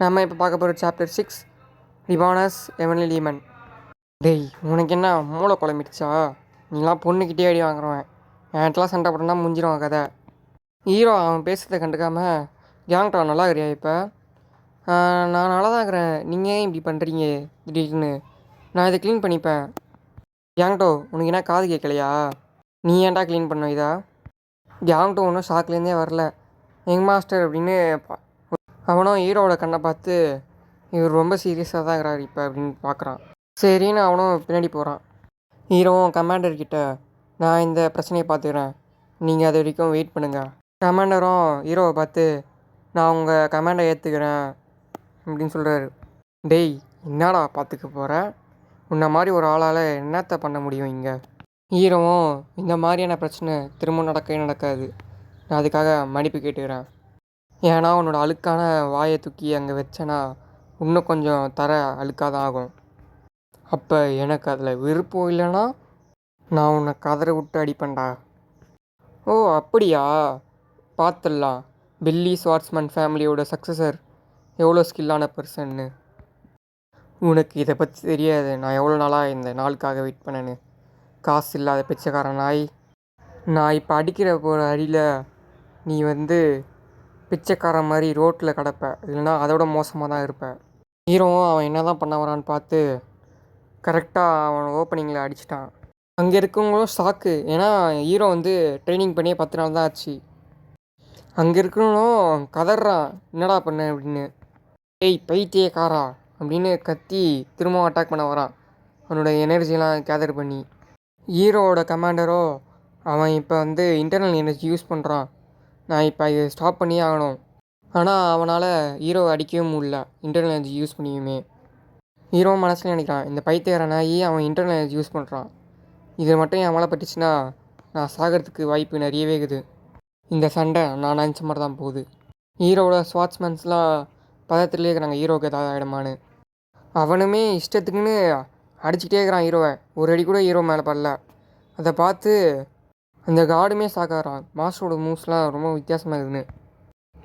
நம்ம இப்போ பார்க்க போகிற சாப்டர் 6 ரிவானஸ் எவன்லி லீமன். டேய், உனக்கு என்ன மூளை குழம்பிடுச்சா? நீலாம் பொண்ணுக்கிட்டே அடி வாங்குறவன். என்கிட்டலாம் சண்டை போட்டோன்னா முடிஞ்சிருவான் கதை. ஹீரோ அவன் பேசுகிறத கண்டுக்காம, கேங்டா நல்லா இருக்கிறியா இப்போ? நான் நல்லா தான் இருக்கிறேன். நீங்கள் ஏன் இப்படி பண்ணுறீங்க திடீர்னு? நான் இதை க்ளீன் பண்ணிப்பேன். கேங்டோ, உனக்கு என்ன காது கேட்கலையா? நீ ஏன்டா க்ளீன் பண்ண இதா? கேங்டோ ஒன்றும் ஷாக்லேருந்தே வரல. யங் மாஸ்டர் அப்படின்னு அவனும் ஹீரோவோட கண்ணை பார்த்து, இவர் ரொம்ப சீரியஸாக தான் இருக்கிறார் இப்போ அப்படின்னு பார்க்குறான். சரின்னு அவனும் பின்னாடி போகிறான். ஹீரோவும் கமாண்டர்கிட்ட, நான் இந்த பிரச்சனையை பார்த்துக்கிறேன், நீங்கள் அது வரைக்கும் வெயிட் பண்ணுங்கள். கமாண்டரும் ஹீரோவை பார்த்து, நான் உங்கள் கமாண்டை ஏற்றுக்கிறேன் அப்படின்னு சொல்கிறாரு. டேய், என்னடா பார்த்துக்க போகிற? உன்ன மாதிரி ஒரு ஆளால் என்னத்தை பண்ண முடியும் இங்கே? ஹீரோவும், இந்த மாதிரியான பிரச்சனை திரும்ப நடக்கவே நடக்காது, நான் அதுக்காக மன்னிப்பு கேட்டுக்கிறேன். ஏன்னா உன்னோட அழுக்கான வாயை தூக்கி அங்கே வச்சேன்னா இன்னும் கொஞ்சம் தர அழுக்காக தான் ஆகும். அப்போ எனக்கு அதில் விருப்பம் இல்லைன்னா நான் உன்னை கதற விட்டு அடிப்பேன்டா. ஓ அப்படியா? பார்த்துடலாம் பில்லி ஸ்வார்ட்ஸ்மேன் ஃபேமிலியோட சக்ஸஸர் எவ்வளோ ஸ்கில்லான பர்சன்னு. உனக்கு இதை பற்றி தெரியாது, நான் எவ்வளோ நாளாக இந்த நாளுக்காக வெயிட் பண்ணேன்னு. காசு இல்லாத பிச்சைக்காரன் நாய். நான் இப்போ அடிக்கிற போகிற அடியில் நீ பிச்சைக்காரன் மாதிரி ரோட்டில் கிடப்ப, இல்லைனா அதோட மோசமாக தான் இருப்பேன். ஹீரோவும் அவன் என்ன தான் பண்ண வரான்னு பார்த்து கரெக்டாக அவன் ஓப்பனிங்கில் அடிச்சிட்டான். அங்கே இருக்கவங்களும் ஷாக்கு. ஏன்னா ஹீரோ ட்ரைனிங் பண்ணியே 10 நாள் தான் ஆச்சு. அங்கே இருக்கவங்களும் கதறான், என்னடா பண்ண அப்படின்னு. ஏய் பைத்தியக்காரா அப்படின்னு கத்தி திரும்பவும் அட்டாக் பண்ண வரான், அவனோட எனர்ஜிலாம் கேதர் பண்ணி. ஹீரோவோட கமாண்டரோ அவன் இப்போ இன்டர்னல் எனர்ஜி யூஸ் பண்ணுறான், நான் இப்போ இதை ஸ்டாப் பண்ணியே ஆகணும். ஆனால் அவனால் ஹீரோவை அடிக்கவும் முடியல இன்டர்னல் எனர்ஜி யூஸ் பண்ணியுமே. ஹீரோ மனசில் நினைக்கிறான், இந்த பைத்தியக்கார நாயி அவன் இன்டர்னல் எனர்ஜி யூஸ் பண்ணுறான், இது மட்டும் என் மேலே பட்டுச்சுன்னா நான் சாகிறதுக்கு வாய்ப்பு நிறையவே இருக்குது. இந்த சண்டை நான் நினச்ச மாதிரி தான் போகுது. ஹீரோவோட ஸ்வாட்ஸ்மேன்ஸ்லாம் பதத்திலே இருக்கிறாங்க, ஹீரோவுக்கு ஏதாவது ஆகிடுமான்னு. அவனுமே இஷ்டத்துக்குன்னு அடிச்சுக்கிட்டே இருக்கிறான் ஹீரோவை. ஒரு அடி கூட ஹீரோ மேலே படல. அதை பார்த்து அந்த கார்டுமே சாக்காரான், மாஸ்டரோட மூவ்ஸ்லாம் ரொம்ப வித்தியாசமாக இருக்குதுன்னு.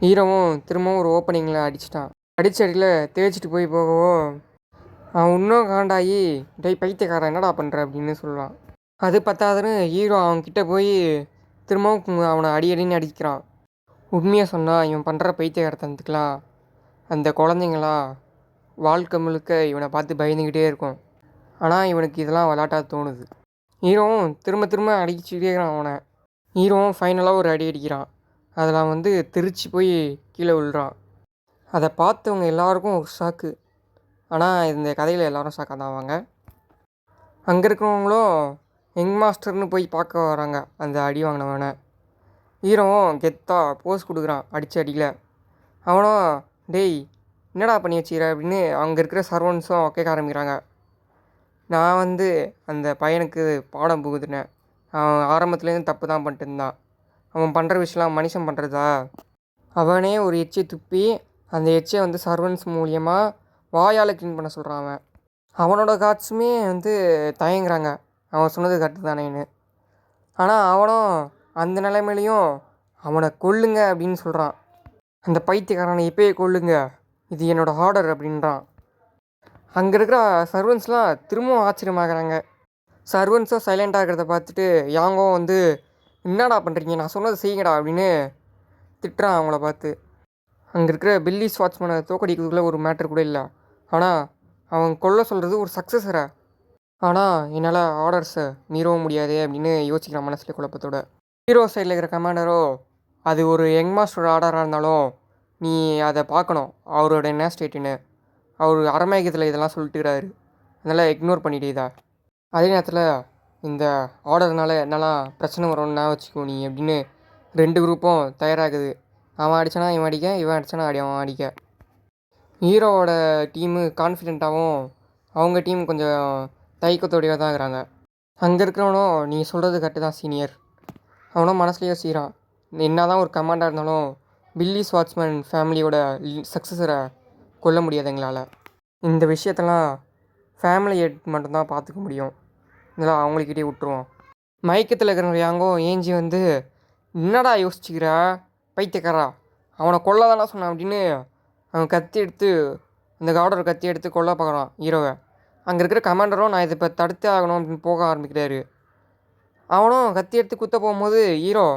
ஹீரோவும் திரும்பவும் ஒரு ஓப்பனிங்கில் அடிச்சிட்டான். அடித்த அடியில் தேய்ச்சிட்டு போகவோ அவன் இன்னும் காண்டாகி, டேய் பைத்தியக்காரன் என்னடா பண்ணுற அப்படின்னு சொல்கிறான். அது பத்தாதுன்னு ஹீரோ அவன்கிட்ட போய் திரும்பவும் அவனை அடின்னு அடிக்கிறான். உண்மையாக சொன்னால் இவன் பண்ணுற பைத்தியக்காரத்தனத்துக்கெலாம் அந்த குழந்தைங்களாம் வாழ்க்கை முழுக்க இவனை பார்த்து பயந்துக்கிட்டே இருக்கும். ஆனால் இவனுக்கு இதெல்லாம் விளாட்டாக தோணுது. ஹீரோவும் திரும்ப திரும்ப அடிச்சுக்கிட்டே இருக்கிறான் அவனை. ஹீரோவும் ஃபைனலாக ஒரு அடி அடிக்கிறான். அதில் திருச்சி போய் கீழே விழுறான். அதை பார்த்தவங்க எல்லாருக்கும் ஒரு ஷாக்கு. ஆனால் இந்த கதையில் எல்லோரும் ஷாக்காக தான் ஆவாங்க. அங்கே இருக்கிறவங்களும் யங் மாஸ்டர்னு போய் பார்க்க வராங்க அந்த அடி வாங்கினவனை. ஹீரோவும் கெத்தாக போஸ் கொடுக்குறான் அடித்த அடியில். அவனும், டேய் என்னடா பண்ணி வச்சுக்கிற அப்படின்னு அங்கே இருக்கிற சர்வன்ஸும் கேட்க ஆரம்பிக்கிறாங்க. நான் அந்த பையனுக்கு பாடம் புகுதுனேன், அவன் ஆரம்பத்துலேருந்து தப்பு தான் பண்ணிட்டு இருந்தான், அவன் பண்ணுற விஷயம்லாம் மனுஷன் பண்ணுறதா? அவனே ஒரு எச்சை துப்பி அந்த எச்சை சர்வன்ஸ் மூலியமாக வாயால் க்ளீன் பண்ண சொல்கிறான். அவனோட காட்ஸுமே தயங்குறாங்க, அவன் சொன்னது கரெக்டு தானேன்னு. ஆனால் அவனும் அந்த நிலைமையிலையும் அவனை கொல்லுங்க அப்படின்னு சொல்கிறான். அந்த பைத்தியக்காரனை இப்போயே கொல்லுங்க, இது என்னோடய ஆர்டர் அப்படின்றான். அங்கே இருக்கிற சர்வன்ஸ்லாம் திரும்பவும் ஆச்சரியமாகறாங்க. சர்வன்ஸும் சைலண்ட்டாக இருக்கிறத பார்த்துட்டு யாங்கோ என்னடா பண்ணுறீங்க, நான் சொன்னதை செய்யுங்கடா அப்படின்னு திட்டுறான் அவங்கள பார்த்து. அங்கே இருக்கிற பில்லி ஸ்வாட்ஸ்மேனை தோக்கடிக்கிறதுக்குள்ளே ஒரு மேட்ரு கூட இல்லை. ஆனால் அவன் கொல்ல சொல்கிறது ஒரு சக்ஸஸரை. ஆனால் என்னால் ஆர்டர்ஸை மீறவும் முடியாது அப்படின்னு யோசிக்கிறான் மனசில் குழப்பத்தோட. ஹீரோ சைடில் இருக்கிற கமாண்டரோ, அது ஒரு யங் மாஸ்டரோட ஆர்டராக இருந்தாலும் நீ அதை பார்க்கணும், அவரோட என்ன ஸ்டேட்டுன்னு. அவர் அரமேகத்தில் இதெல்லாம் சொல்லிட்டுறாரு, அதனால் இக்னோர் பண்ணிவிடுதா. அதே நேரத்தில் இந்த ஆர்டர்னால என்னெல்லாம் பிரச்சனை வரும்னு வச்சுக்கோ நீ அப்படின்னு 2 குரூப்பும் தயாராகுது. அவன் அடித்தானா இவன் அடிக்க, இவன் அடித்தானா அவன் அடிக்க. ஹீரோவோட டீமு கான்ஃபிடெண்ட்டாகவும் அவங்க டீம் கொஞ்சம் தயக்கத்தோடையாக தான் இருக்கிறாங்க. அங்கே இருக்கிறவனும், நீ சொல்கிறது கரெக்டு தான் சீனியர். அவனும் மனசுலேயே யோசிக்கிறான், என்ன தான் ஒரு கமாண்டாக இருந்தாலும் பில்லி ஸ்வாட்ஸ்மேன் ஃபேமிலியோட சக்ஸஸரை கொல்ல முடியாது எங்களால். இந்த விஷயத்தெல்லாம் ஃபேமிலி ஹெட் மட்டும்தான் பார்த்துக்க முடியும், இதெல்லாம் அவங்கக்கிட்டே விட்டுருவோம். மயக்கத்தில் இருக்கிற யாங்கோ ஏஞ்சி என்னடா யோசிச்சுக்கிற பைத்தியக்காரா, அவனை கொல்ல தானே சொன்னான் அப்படின்னு அவன் கத்தி எடுத்து அந்த கார்டோட கத்தி எடுத்து கொல்ல பார்க்குறான் ஹீரோவை. அங்கே இருக்கிற கமாண்டரும் நான் இதை இப்போ தடுத்தே ஆகணும் அப்படின்னு போக ஆரம்பிக்கிறாரு. அவனும் கத்தி எடுத்து குத்த போகும்போது ஹீரோ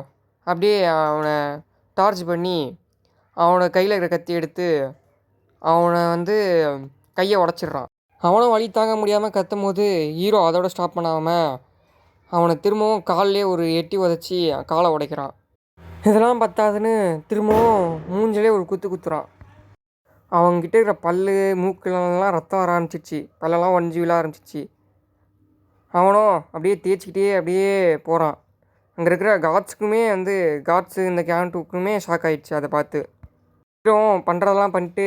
அப்படியே அவனை டார்ச் பண்ணி அவனை கையில் இருக்கிற கத்தி எடுத்து அவனை வந்து கையை உடச்சிட்றான். அவனும் வலி தாங்க முடியாமல் கத்தும் போது ஹீரோ அதோட ஸ்டாப் பண்ணாமல் அவனை திரும்பவும் காலிலே ஒரு எட்டி உதச்சி காலை உடைக்கிறான். இதெல்லாம் பத்தாதுன்னு திரும்பவும் மூஞ்சிலே ஒரு குத்து குத்துறான். அவங்ககிட்ட இருக்கிற பல் மூக்குலாம் ரத்தம் வர ஆரம்பிச்சிச்சு, பல்லெல்லாம் ஒஞ்சி விழ ஆரம்பிச்சிச்சு. அவனும் அப்படியே தேய்ச்சிக்கிட்டே அப்படியே போகிறான். அங்கே இருக்கிற காட்ஸு இந்த கேண்ட்டுக்குமே ஷாக் ஆகிடுச்சு அதை பார்த்து. ஹீரோவும் பண்ணுறதெல்லாம் பண்ணிட்டு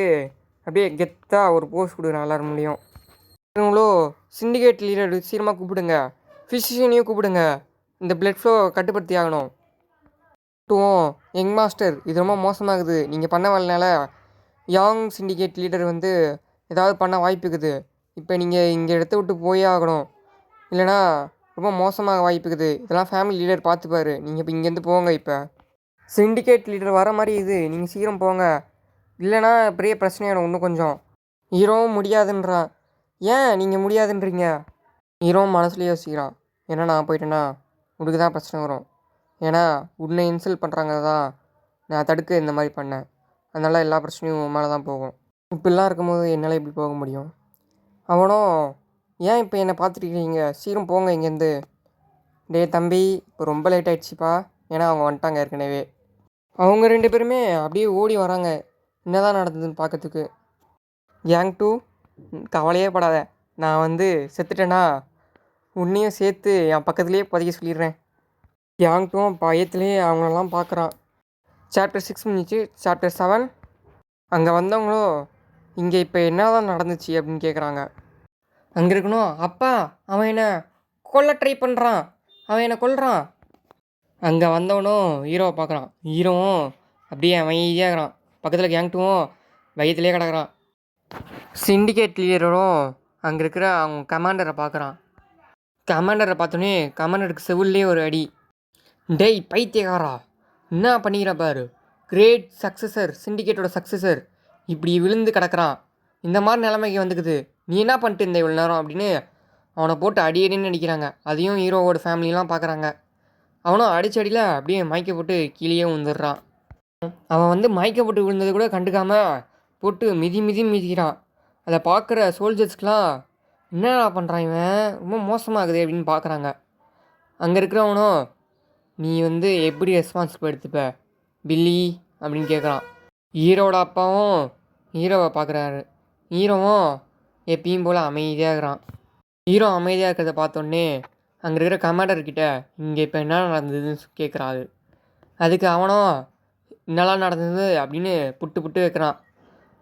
அப்படியே கெத்தாக ஒரு போஸ் கொடுக்குறான் எல்லாரும் முடியும். இவங்களோ சிண்டிகேட் லீடர் சீக்கிரமாக கூப்பிடுங்க, ஃபிசிஷியனையும் கூப்பிடுங்க, இந்த பிளட் ஃப்ளோ கட்டுப்படுத்தி ஆகணும். கூப்பிட்டுவோம், யங் மாஸ்டர் இது ரொம்ப மோசமாகுது, நீங்கள் பண்ண வரலனால யாங் சிண்டிகேட் லீடர் ஏதாவது பண்ண வாய்ப்பு இருக்குது. இப்போ நீங்கள் இங்கே இடத்த விட்டு போயே ஆகணும், இல்லைனா ரொம்ப மோசமாக வாய்ப்பு இருக்குது. இதெல்லாம் ஃபேமிலி லீடர் பார்த்துப்பாரு, நீங்கள் இப்போ இங்கேருந்து போங்க. இப்போ சிண்டிகேட் லீடர் வர மாதிரி இது, நீங்கள் சீக்கிரம் போங்க, இல்லைனா பெரிய பிரச்சனையாகும் இன்னும் கொஞ்சம். ஹீரோவும் முடியாதுன்றான். ஏன் நீங்கள் முடியாதுன்றீங்க? ஹீரோவும் மனசுலேயே யோசிக்கிறான், ஏன்னா நான் போயிட்டேன்னா உனக்கு தான் பிரச்சனை வரும், ஏன்னா உன்னை இன்சல்ட் பண்ணுறாங்க தான் நான் தடுக்க இந்த மாதிரி பண்ணேன், அதனால் எல்லா பிரச்சனையும் மேலே தான் போகும். இப்படிலாம் இருக்கும்போது என்னால் எப்படி போக முடியும்? அவனும் ஏன் இப்போ என்னை பார்த்துருக்கீங்க, சீக்கிரம் போங்க இங்கேருந்து. டே தம்பி, இப்போ ரொம்ப லேட் ஆகிடுச்சிப்பா, ஏன்னா அவங்க வந்துட்டாங்க ஏற்கனவே. அவங்க 2 பேருமே அப்படியே ஓடி வராங்க என்ன தான் நடந்ததுன்னு பார்க்கறதுக்கு. கேங் 2 கவலையே படாத, நான் செத்துட்டேன்னா உன்னையும் சேர்த்து என் பக்கத்துலேயே புதைக்க சொல்லிடுறேன். கேங் 2 பயத்துலேயே அவங்களெல்லாம் பார்க்குறான். சாப்டர் 6 முடிஞ்சிச்சு. சாப்டர் 7. அங்கே வந்தவங்களோ இங்கே இப்போ என்ன தான் நடந்துச்சு அப்படின்னு கேட்குறாங்க. அங்கே இருக்கணும், அப்பா அவன் என்னை கொல்ல ட்ரை பண்ணுறான், அவன் என்னை கொல்றான். அங்கே வந்தவனும் ஹீரோவை பார்க்குறான். ஹீரோவும் அப்படியே அமைதியாக இருக்கிறான். பக்கத்தில் கேங் 2வும் வயிற்றுலேயே கிடக்குறான். சிண்டிகேட் லீடரும் அங்கே இருக்கிற அவங்க கமாண்டரை பார்க்குறான். கமாண்டரை பார்த்தோன்னே கமாண்டருக்கு செவிலே ஒரு அடி. டேய் பைத்தியக்காரா, என்ன பண்ணிக்கிற பாரு, கிரேட் சக்ஸஸர், சிண்டிகேட்டோட சக்ஸஸர் இப்படி விழுந்து கிடக்கிறான், இந்த மாதிரி நிலைமைக்கு வந்துக்குது, நீ என்ன பண்ணிட்டு இருந்த இவ்வளோ நேரம் அப்படின்னு அவனை போட்டு அடின்னு அடிக்கிறாங்க. அதையும் ஹீரோவோட ஃபேமிலிலாம் பார்க்குறாங்க. அவனும் அடிச்சடியில் அப்படியே மயக்க போட்டு கீழே விழுந்துடுறான். அவன் மயக்க போட்டு விழுந்தது கூட கண்டுக்காமல் போட்டு மிதிக்கிறான். அதை பார்க்குற சோல்ஜர்ஸ்க்கெலாம் என்னடா பண்ணுறான் இவன், ரொம்ப மோசமாகுது அப்படின்னு பார்க்குறாங்க. அங்கே இருக்கிறவனும் நீ எப்படி ரெஸ்பான்சிபிள் எடுத்துப்ப பில்லி அப்படின்னு கேட்குறான். ஹீரோட அப்பாவும் ஹீரோவை பார்க்குறாரு. ஹீரோவும் எப்பயும் போல் அமைதியாக இருக்கிறான். ஹீரோ அமைதியாக இருக்கிறத பார்த்தோன்னே அங்கே இருக்கிற கமாண்டர்கிட்ட இங்கே இப்போ என்ன நடந்ததுன்னு கேட்குறாரு. அதுக்கு அவனும் என்னெல்லாம் நடந்தது அப்படின்னு புட்டு வைக்கிறான்.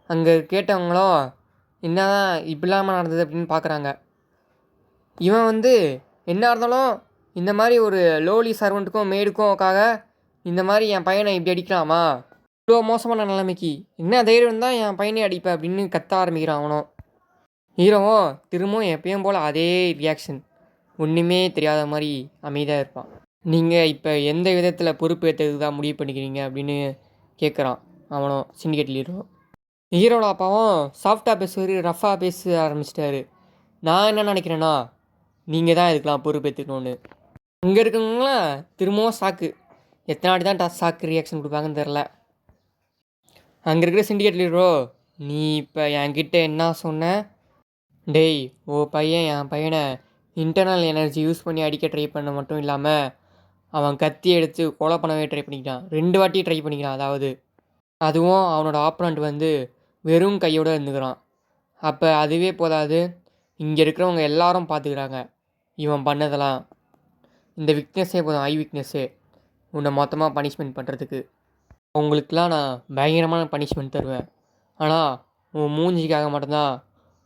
அங்கே கேட்டவங்களும் என்னதான் இப்படிலாமல் நடந்தது அப்படின்னு பார்க்குறாங்க. இவன் என்ன இருந்தாலும் இந்த மாதிரி ஒரு லோலி சர்வெண்ட்டுக்கும் மேடுக்கும்க்காக இந்த மாதிரி என் பையனை இப்படி அடிக்கலாமா, இவ்வளோ மோசமான நிலைமைக்கு என்ன தைரியம் தான் என் பையனே அடிப்பேன் அப்படின்னு கத்த ஆரம்பிக்கிறான் அவனும். ஹீரோவும் திரும்பவும் எப்பயும் போல் அதே ரியாக்ஷன், ஒன்றுமே தெரியாத மாதிரி அமைதியாக இருப்பான். நீங்கள் இப்போ எந்த விதத்தில் பொறுப்பு ஏற்றதுக்கு தான் முடிவு பண்ணிக்கிறீங்க அப்படின்னு கேட்குறான் அவனும், சிண்டிகேட் ஹீரோ. ஹீரோட அப்பாவும் சாஃப்டாக பேசுவார், ரஃபாக பேச ஆரம்பிச்சிட்டாரு. நான் என்ன நினைக்கிறேன்னா நீங்கள் தான் இதுக்கெலாம் பொறுப்பேற்றுக்கணுன்னு. இங்கே இருக்கவங்களாம் திரும்பவும் ஷாக்கு, எத்தனை வாட்டி தான் ஷாக்கு ரியாக்ஷன் கொடுப்பாங்கன்னு தெரில. அங்கே இருக்கிற சிண்டிகேட் லீடரோ நீ இப்போ என்கிட்ட என்ன சொன்ன, டேய் ஓ பையன் என் பையனை இன்டர்னல் எனர்ஜி யூஸ் பண்ணி அடிக்க ட்ரை பண்ண மட்டும் இல்லாமல் அவன் கத்தி எடுத்து கொலை பண்ணவே ட்ரை பண்ணிக்கிறான், 2 வாட்டி ட்ரை பண்ணிக்கிறான். அதாவது அதுவும் அவனோட ஆப்பனண்ட் வெறும் கையோடு இருந்துக்கிறான். அப்போ அதுவே போதாது, இங்கே இருக்கிறவங்க எல்லாரும் பார்த்துக்கிறாங்க இவன் பண்ணதெல்லாம். இந்த விக்னஸே போதும், ஐ விக்னஸ்ஸே உன்னை மொத்தமாக பனிஷ்மெண்ட் பண்ணுறதுக்கு. உங்களுக்கெலாம் நான் பயங்கரமான பனிஷ்மெண்ட் தருவேன், ஆனால் உன் மூஞ்சிக்காக மட்டும்தான்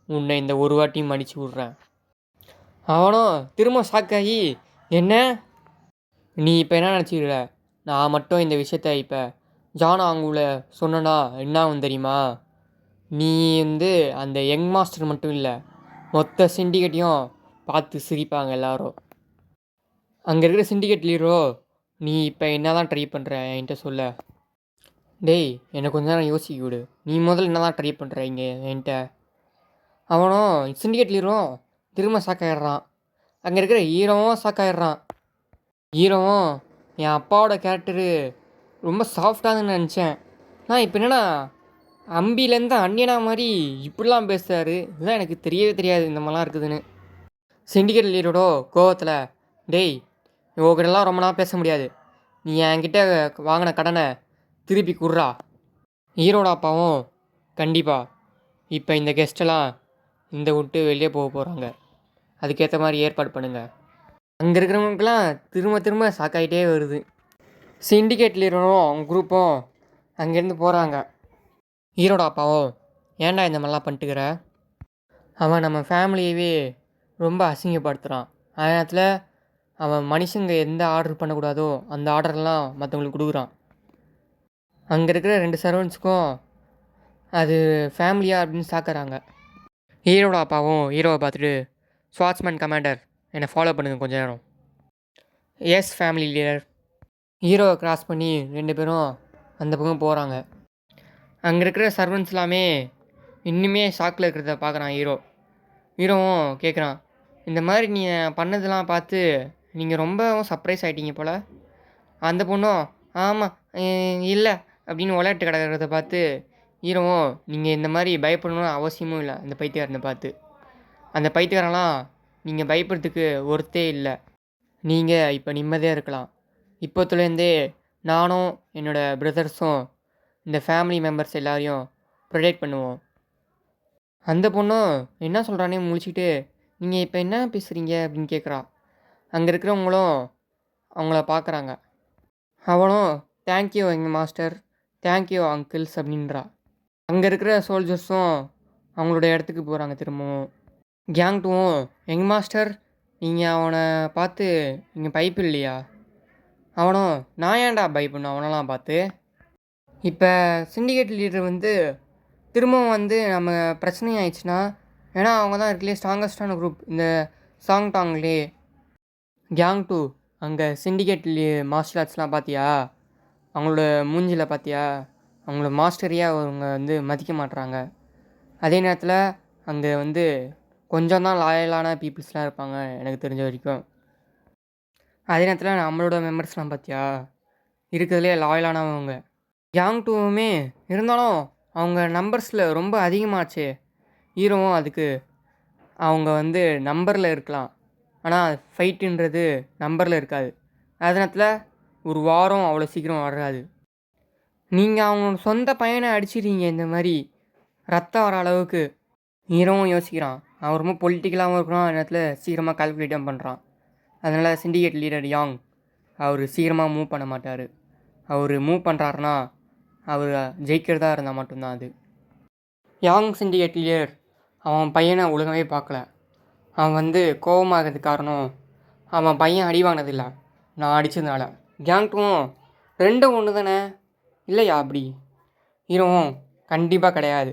உன்னை இந்த ஒரு வாட்டியும் மன்னிச்சு விட்றேன். அவனும் திரும்ப ஷாக்காகி, என்ன நீ இப்போ என்ன நினச்சிக்கிற, நான் மட்டும் இந்த விஷயத்த இப்போ ஜான் ஆங்கூல சொன்னனா என்ன ஆகும் தெரியுமா, நீ அந்த யங் மாஸ்டர் மட்டும் இல்லை மொத்த சிண்டிகேட்டையும் பார்த்து சிரிப்பாங்க எல்லாரும். அங்கே இருக்கிற சிண்டிகேட் லீடரோ நீ இப்போ என்ன தான் ட்ரை பண்ணுற என்கிட்ட சொல்ல. டேய் என்னை கொஞ்ச நேரம் யோசிக்க விடு. நீ முதல்ல என்ன தான் ட்ரை பண்ணுற இங்கே என்கிட்ட. அவனும் சிண்டிகேட் லீடரும் திரும்ப சாக்காயிடுறான். அங்கே இருக்கிற ஹீரோவும் சாக்காயிடுறான். ஹீரோவும் என் அப்பாவோட கேரக்டரு ரொம்ப சாஃப்டானு நினச்சேன். நான் இப்போ என்னன்னா அம்பிலேருந்து அந்நியனா மாதிரி இப்படிலாம் பேசுகிறாரு. இதெல்லாம் எனக்கு தெரியவே தெரியாது இந்த மாதிரிலாம் இருக்குதுன்னு. சிண்டிகேட் லீடரோட கோவத்தில், டேய் இவங்ககிட்டலாம் ரொம்ப நாள் பேச முடியாது, நீ என்கிட்ட வாங்கின கடனை திருப்பி குடுறா. ஹீரோட அப்பாவும், கண்டிப்பாக இப்போ இந்த கெஸ்ட்டெல்லாம் இந்த விட்டு வெளியே போக போகிறாங்க, அதுக்கேற்ற மாதிரி ஏற்பாடு பண்ணுங்கள். அங்கே இருக்கிறவங்களுக்கெல்லாம் திரும்ப திரும்ப சாக்காயிட்டே வருது. சிண்டிகேட் லீடரும் அவங்க குரூப்பும் அங்கேருந்து போகிறாங்க. ஹீரோட அப்பாவும், ஏன்டா இந்த மாதிரிலாம் பண்ணிட்டுக்கிற, அவன் நம்ம ஃபேமிலியவே ரொம்ப அசிங்கப்படுத்துகிறான். அதே நேரத்தில் அவன் மனுஷங்க எந்த ஆர்டர் பண்ணக்கூடாதோ அந்த ஆர்டர்லாம் மற்றவங்களுக்கு கொடுக்குறான். அங்கே இருக்கிற 2 சர்வன்ட்ஸுக்கும் அது ஃபேமிலியா அப்படின்னு சாக்குறாங்க. ஹீரோட அப்பாவும் ஹீரோவை பார்த்துட்டு, ஸ்வாட்ச்மேன் கமாண்டர் என்னை ஃபாலோ பண்ணுங்கள் கொஞ்ச நேரம். Yes family leader. ஹீரோவை கிராஸ் பண்ணி 2 பேரும் அந்த பக்கம் போகிறாங்க. அங்கே இருக்கிற சர்வன்ட்ஸ் எல்லாமே இன்னுமே ஷாக்கில் இருக்கிறத பார்க்குறான் ஹீரோ. ஹீரோவும் கேட்குறான், இந்த மாதிரி நீங்கள் பண்ணதெல்லாம் பார்த்து நீங்கள் ரொம்பவும் சர்ப்ரைஸ் ஆகிட்டீங்க போல். அந்த பொண்ணும், ஆமாம் இல்லை அப்படின்னு விளையாட்டு கிடக்கிறத பார்த்து ஹீரோவும், நீங்கள் இந்த மாதிரி பயப்படணும்னு அவசியமும் இல்லை அந்த பைத்தியக்காரனை பார்த்து. அந்த பைத்தியக்காரெல்லாம் நீங்கள் பயப்படுறதுக்கு ஒருத்தே இல்லை. நீங்கள் இப்போ நிம்மதியாக இருக்கலாம். இப்போத்துலேருந்தே நானும் என்னோடய பிரதர்ஸும் இந்த ஃபேமிலி மெம்பர்ஸ் எல்லாரையும் ப்ரொடெக்ட் பண்ணுவோம். அந்த பொண்ணும் என்ன சொல்கிறானே முழிச்சிட்டு, நீங்கள் இப்போ என்ன பேசுகிறீங்க அப்படின்னு கேட்குறா. அங்கே இருக்கிறவங்களும் அவங்கள பார்க்குறாங்க. அவனும், தேங்க்யூ எங்கள் மாஸ்டர், தேங்க்யூ அங்கிள்ஸ் அப்படின்றா. அங்கே இருக்கிற சோல்ஜர்ஸும் அவங்களோட இடத்துக்கு போகிறாங்க திரும்பவும். கேங் டூவும், எங்கள் மாஸ்டர் நீங்கள் அவனை பார்த்து நீங்கள் பைப்பு இல்லையா. அவனும், நான் ஏன்டா பயப்படணும் அவனெல்லாம் பார்த்து. இப்போ சிண்டிகேட் லீடர் திரும்பவும் நம்ம பிரச்சனை ஆயிடுச்சுன்னா, ஏன்னா அவங்க தான் இருக்கலையே ஸ்ட்ராங்கஸ்டான குரூப் இந்த சாங்டாங்லே. கேங் டூ அங்கே சிண்டிகேட் மார்ஷல் ஆர்ட்ஸ்லாம் பார்த்தியா, அவங்களோட மூஞ்சியில் பார்த்தியா, அவங்களோட மாஸ்டரையே அவங்க மதிக்க மாட்டுறாங்க. அதே நேரத்தில் அங்கே கொஞ்சம் தான் லாயலான பீப்புள்ஸ்லாம் இருப்பாங்க எனக்கு தெரிஞ்ச வரைக்கும். அதே நேரத்தில் நம்மளோட மெம்பர்ஸ்லாம் பார்த்தியா, இருக்கிறதுலே லாயலானவங்க. கேங் டூவுமே இருந்தாலும் அவங்க நம்பர்ஸில் ரொம்ப அதிகமாச்சு. ஹீரோவும் அதுக்கு அவங்க நம்பரில் இருக்கலாம், ஆனால் ஃபைட்டுன்றது நம்பரில் இருக்காது. அதே நேரத்தில் ஒரு வாரம் அவ்வளோ சீக்கிரம் வராது. நீங்கள் அவங்க சொந்த பையனை அடிச்சிடுறீங்க இந்த மாதிரி ரத்தம் வர அளவுக்கு. ஹீரோவும் யோசிக்கிறான், அவன் ரொம்ப பொலிட்டிக்கலாகவும் இருக்கிறான், அதே நேரத்தில் சீக்கிரமாக கால்குலேட்டும் பண்ணுறான். அதனால் சிண்டிகேட் லீடர் யாங் அவர் சீக்கிரமாக மூவ் பண்ண மாட்டார். அவர் மூவ் பண்ணுறாருன்னா அவர் ஜெயிக்கிறதா இருந்தால் மட்டும்தான் அது. யாங் சிண்டிகேட் லீடர் அவன் பையனை ஒழுங்காகவே பார்க்கல. அவன் கோபமாகிறதுக்கு காரணம் அவன் பையன் அடி வாங்கினதில்லை, நான் அடித்ததுனால. கேங் டூவும், ரெண்டும் ஒன்று தானே இல்லையா அப்படி. ஹீரோவும், கண்டிப்பாக கிடையாது,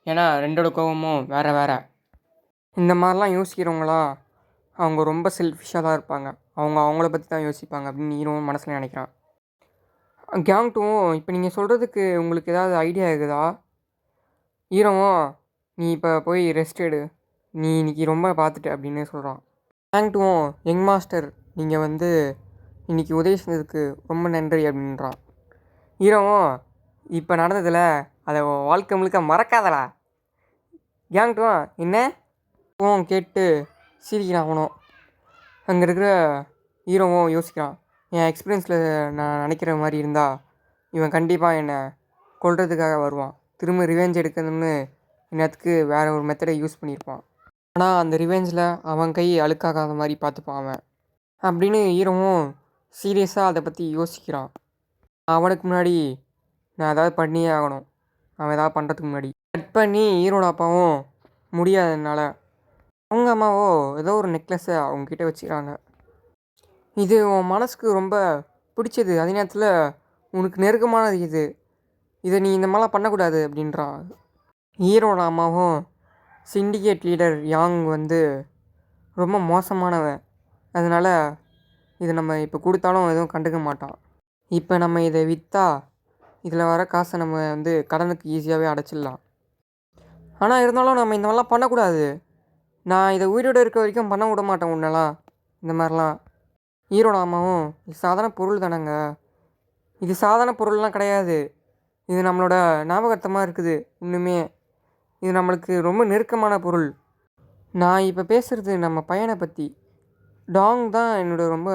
ஏன்னா ரெண்டோட கோபமும் வேறு வேறு. இந்த மாதிரிலாம் யோசிக்கிறவங்களா அவங்க ரொம்ப செல்ஃபிஷாக தான் இருப்பாங்க, அவங்க அவங்கள பற்றி தான் யோசிப்பாங்க அப்படின்னு ஹீரோவும் மனசில் நினைக்கிறான். கேங் டூவும், இப்போ நீங்கள் சொல்கிறதுக்கு உங்களுக்கு ஏதாவது ஐடியா இருக்குதா. ஹீரோவும், நீ இப்போ போய் ரெஸ்ட் எடு, நீ இன்றைக்கி ரொம்ப பார்த்துட்டு அப்படின்னு சொல்கிறான். கேங் டூவும், யங் மாஸ்டர் நீங்கள் இன்றைக்கி உதவி செஞ்சதுக்கு ரொம்ப நன்றி அப்படின்றான். ஹீரோவும், இப்போ நடந்ததில் அதை வாழ்க்கை முழுக்க மறக்காதடா. கேங் டூவும், என்ன கேட்டு சிரிக்கிறான். அவனும் அங்கே இருக்கிற ஹீரோவும் யோசிக்கிறான், என் எக்ஸ்பீரியன்ஸில் நான் நினைக்கிற மாதிரி இருந்தால் இவன் கண்டிப்பாக என்னை கொல்றதுக்காக வருவான், திரும்ப ரிவெஞ்ச் எடுக்கணும்னு என்னத்துக்கு வேறு ஒரு மெத்தடை யூஸ் பண்ணியிருப்பான். ஆனால் அந்த ரிவெஞ்சில் அவன் கை அழுக்காகாத மாதிரி பார்த்துப்பான் அவன் அப்படின்னு ஹீரோவும் சீரியஸாக அதை பற்றி யோசிக்கிறான். அவனுக்கு முன்னாடி நான் ஏதாவது பண்ணியே ஆகணும், அவன் ஏதாவது பண்ணுறதுக்கு முன்னாடி. கட் பண்ணி ஹீரோட அப்பாவும் முடியாததுனால அவங்க அம்மாவோ ஏதோ ஒரு நெக்லஸை அவங்கக்கிட்ட வச்சுக்கிறாங்க. இது உன் மனசுக்கு ரொம்ப பிடிச்சது, அதே நேரத்தில் உனக்கு நெருக்கமானது இது, இதை நீ இந்த மாதிரிலாம் பண்ணக்கூடாது அப்படின்றான். ஹீரோட அம்மாவும், சிண்டிகேட் லீடர் யாங் ரொம்ப மோசமானவன், அதனால் இதை நம்ம இப்போ கொடுத்தாலும் எதுவும் கண்டுக்க மாட்டான், இப்போ நம்ம இதை விற்றா இதில் வர காசை நம்ம கடனுக்கு ஈஸியாகவே அடைச்சிடலாம். ஆனால் இருந்தாலும் நம்ம இந்த மாதிரிலாம் பண்ணக்கூடாது. நான் இதை உயிரோடு இருக்க வரைக்கும் பண்ண விட மாட்டேன் உன்னெல்லாம் இந்த மாதிரிலாம். ஹீரோட அம்மாவும், இது சாதாரண பொருள் தானேங்க, இது சாதாரண பொருள்லாம் கிடையாது, இது நம்மளோட ஞாபகார்த்தமாக இருக்குது, இன்னுமே இது நம்மளுக்கு ரொம்ப நெருக்கமான பொருள். நான் இப்போ பேசுகிறது நம்ம பையனை பற்றி. டாங் தான் என்னோட ரொம்ப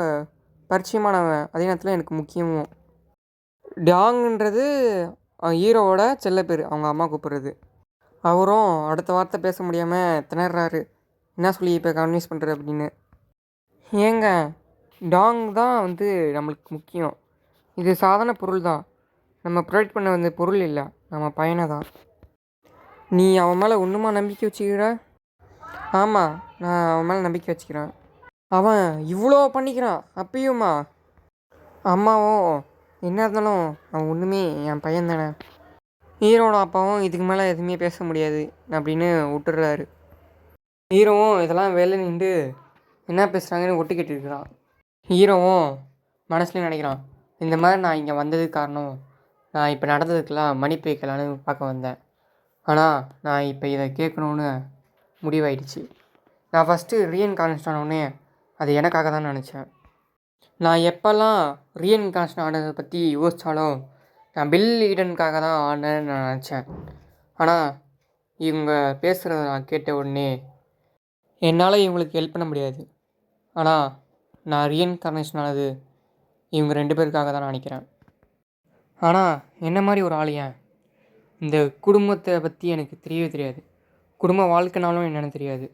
பரிச்சயமானவன், அதே நேரத்தில் எனக்கு முக்கியமும். டாங்குன்றது ஹீரோவோட செல்ல பேர், அவங்க அம்மா கூப்பிட்றது. அவரும் அடுத்த வார்த்தை பேச முடியாமல் திணறாரு, என்ன சொல்லி இப்போ கன்வின்ஸ் பண்ணுறது அப்படின்னு. ஏங்க, டாங் தான் நம்மளுக்கு முக்கியம், இது சாதாரண பொருள் தான், நம்ம ப்ரொடெக்ட் பண்ண பொருள் இல்லை, நம்ம பையனை தான். நீ அவன் மேலே ஒன்றுமா நம்பிக்கை வச்சுக்கிற? ஆமாம், நான் அவன் மேலே நம்பிக்கை வச்சுக்கிறேன். அவன் இவ்வளோ பண்ணிக்கிறான் அப்பயுமா? அம்மாவும், என்ன இருந்தாலும் அவன் ஒன்றுமே என் பையன் தானே. ஹீரோட அப்பாவும் இதுக்கு மேலே எதுவுமே பேச முடியாது அப்படின்னு விட்டுடுறாரு. ஹீரோவும் இதெல்லாம் வெளில நின்று என்ன பேசுகிறாங்கன்னு ஒட்டு கேட்டுருக்கிறான். ஹீரோவும் மனசுலேயும் நினைக்கிறான், இந்த மாதிரி நான் இங்கே வந்ததுக்கு காரணம், நான் இப்போ நடந்ததுக்கெல்லாம் மன்னிப்பு வைக்கலான்னு பார்க்க வந்தேன். ஆனால் நான் இப்போ இதை கேட்கணுன்னு முடிவாயிடுச்சு. நான் ஃபஸ்ட்டு ரீஇன்கார்னேஷன் ஆனோடனே அது எனக்காக தான் நினச்சேன். நான் எப்போல்லாம் ரீஇன்கார்னேஷன் ஆனதை பற்றி யோசித்தாலும் நான் பில் ஈடனுக்காக தான் ஆனேன்னு நான் நினச்சேன். ஆனால் இவங்க பேசுகிறத நான் கேட்ட உடனே என்னால் இவங்களுக்கு ஹெல்ப் பண்ண முடியாது. ஆனால் நான் ரீஇன்கார்னேஷன் ஆனது இவங்க 2 பேருக்காக தான் நினைக்கிறேன். ஆனால் என்ன மாதிரி ஒரு ஆள் ஏன் இந்த குடும்பத்தை பற்றி எனக்கு தெரியவே தெரியாது, குடும்ப வாழ்க்கைனாலும் என்னென்னு தெரியாது.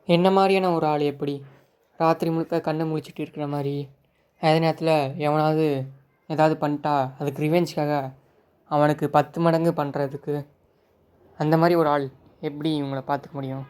என்ன மாதிரியான ஒரு ஆள் எப்படி ராத்திரி முழுக்க கண்ணை முழிச்சிட்டு இருக்கிற மாதிரி, அதே நேரத்தில் எவனாவது ஏதாவது பண்ணிட்டா அதுக்கு ரிவெஞ்சுக்காக அவனுக்கு 10 மடங்கு பண்ணுறதுக்கு, அந்த மாதிரி ஒரு ஆள் எப்படி இவங்கள பார்த்துக்க முடியும்?